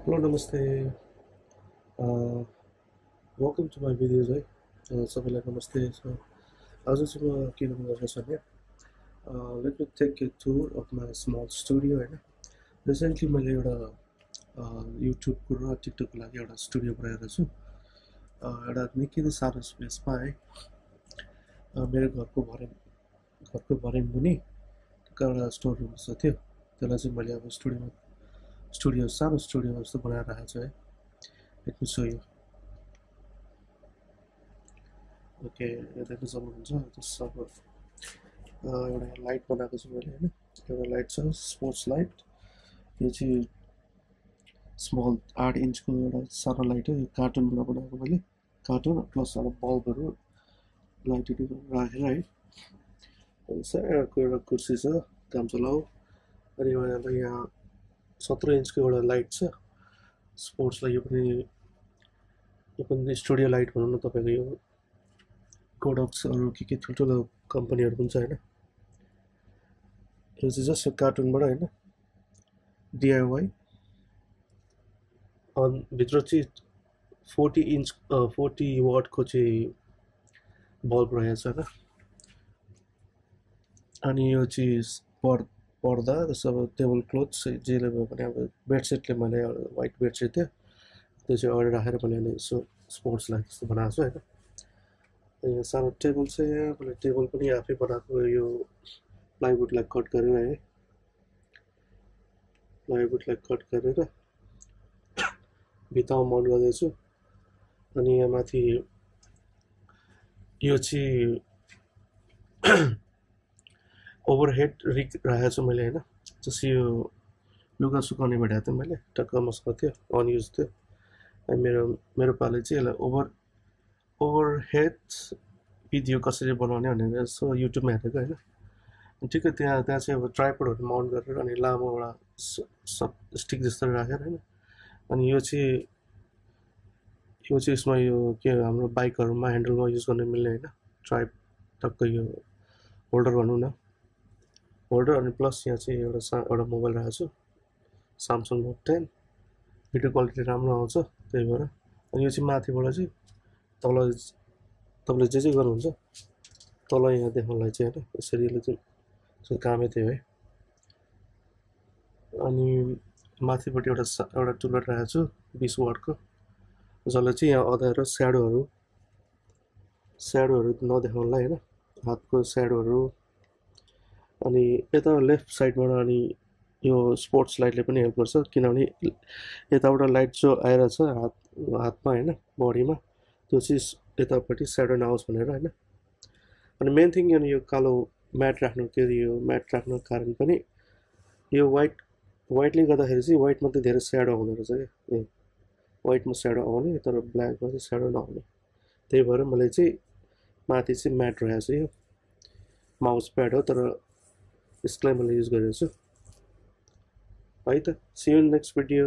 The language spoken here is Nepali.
Hello, namaste. Welcome to my videos. सबैलाई नमस्ते छ आज चाहिँ म के गर्नु गएको भने let me take a tour of my small studio हैन रिसेन्टली मैले एउटा YouTube को र TikTok को लागि एउटा स्टुडियो बनाएको छु एउटा निकै नै सानो स्पेसमा है मेरो घरको भर्याङ मुनि एउटा स्टोर रुम थियो त्यसलाई चाहिँ मैले अब स्टुडियो सानो स्टुडियो जस्तो बनाएर राखेको छु है let me show you okay यो देख्न सक्नुहुन्छ त्यसको एउटा लाइट बनाएको छु मैले हैन एउटा लाइट छ स्पोर्ट्स लाइट यो चाहिँ स्मल 8 इन्चको एउटा सानो लाइट हो यो कार्टुनबाट बनाएको मैले कार्टुन प्लस एउटा बल्बहरु लाइटहरु राखेर है एउटा कुर्सी छ काम चलाउ अनि यहाँ 17 इन्चको एउटा लाइट छ स्पोर्ट्सलाई यो पनि स्टुडियो लाइट भनौं न तपाईको यो कोडक्स अरु के ठुल्ठुलो कम्पनीहरु पनि छ हैन यो चाहिँ जस्ट कार्टुनबाट हैन DIY अन भित्र चाहिँ 40 वाट को चाहिँ बल्ब रहेछ हैन अनि यो चाहिँ पर्दा सब टेबल क्लोथ्स जेले भयो भने अब बेडसिटले मैले व्हाइट बेडसिट थियो त्यो चाहिँ अगाडि राखेर मैले यसो स्पोर्ट्स लाइट जस्तो बनाएको छु हैन यो सानो टेबल छ मैले टेबल पनि आफै बनाएको यो प्लाइवुडलाई कट गरेर है प्लाइवुडलाई कट गरेर भित्तामा माउन्ट गर्दैछु अनि यहाँ माथि यो चाहिँ ओभरहेड रिग राखेको छु मैले हैन जस्तो यो लुगा सुकाउने भेटाएको थिएँ मैले टक्क मस्को थियो अनयुज थियो अनि मेरो पाले चाहिँ यसलाई ओभरहेड भिडियो कसरी बनाउने भनेर यसो युट्युबमा हेरेको हैन ठिकै त्यहाँ चाहिँ अब ट्राइपोडहरु माउन्ट गरेर अनि लामो एउटा स्टिक जस्तो राखेर हैन अनि यो चाहिँ यसमा यो के हाम्रो बाइकहरुमा ह्यान्डलमा युज गर्न मिल्ने हैन ट्राइप टक्क यो होल्डर भनौं न होल्डर अनि प्लस यहाँ चाहिँ एउटा मोबाइल राखेको छु Samsung Note 10 भिडियो क्वालिटी राम्रो आउँछ त्यही भएर अनि यो चाहिँ माथिबाट चाहिँ तल तपाईले जे गर्नुहुन्छ तल यहाँ देखाउनलाई चाहिँ हैन यसरी यसले चाहिँ कामै थियो है अनि माथिबाट एउटा टुलर राखेको छु 20 वाटको जसले चाहिँ यहाँ अँध्यारो स्याडोहरु नदेखाउनलाई हैन हातको स्याडोहरु अनि यता लेफ्ट साइडबाट अनि यो स्पोर्ट्स लाइटले पनि हेल्प गर्छ किनभने यताबाट लाइट जो आइराछ हातमा हैन बडीमा त्यो चाहिँ यतापट्टि स्याडो नआओस् भनेर हैन अनि मेन थिङ यो कालो म्याट राख्नु कारण पनि यो व्हाइटले गर्दाखेरि चाहिँ व्हाइटमा त धेरै स्याडो आउने रहेछ के व्हाइटमा स्याडो आउने तर ब्ल्याकमा चाहिँ स्याडो नआउने त्यही भएर मैले चाहिँ माथि चाहिँ म्याट राखेको छु यो माउस प्याड हो तर यसलाई मैले युज गरेको छु है त see you in next video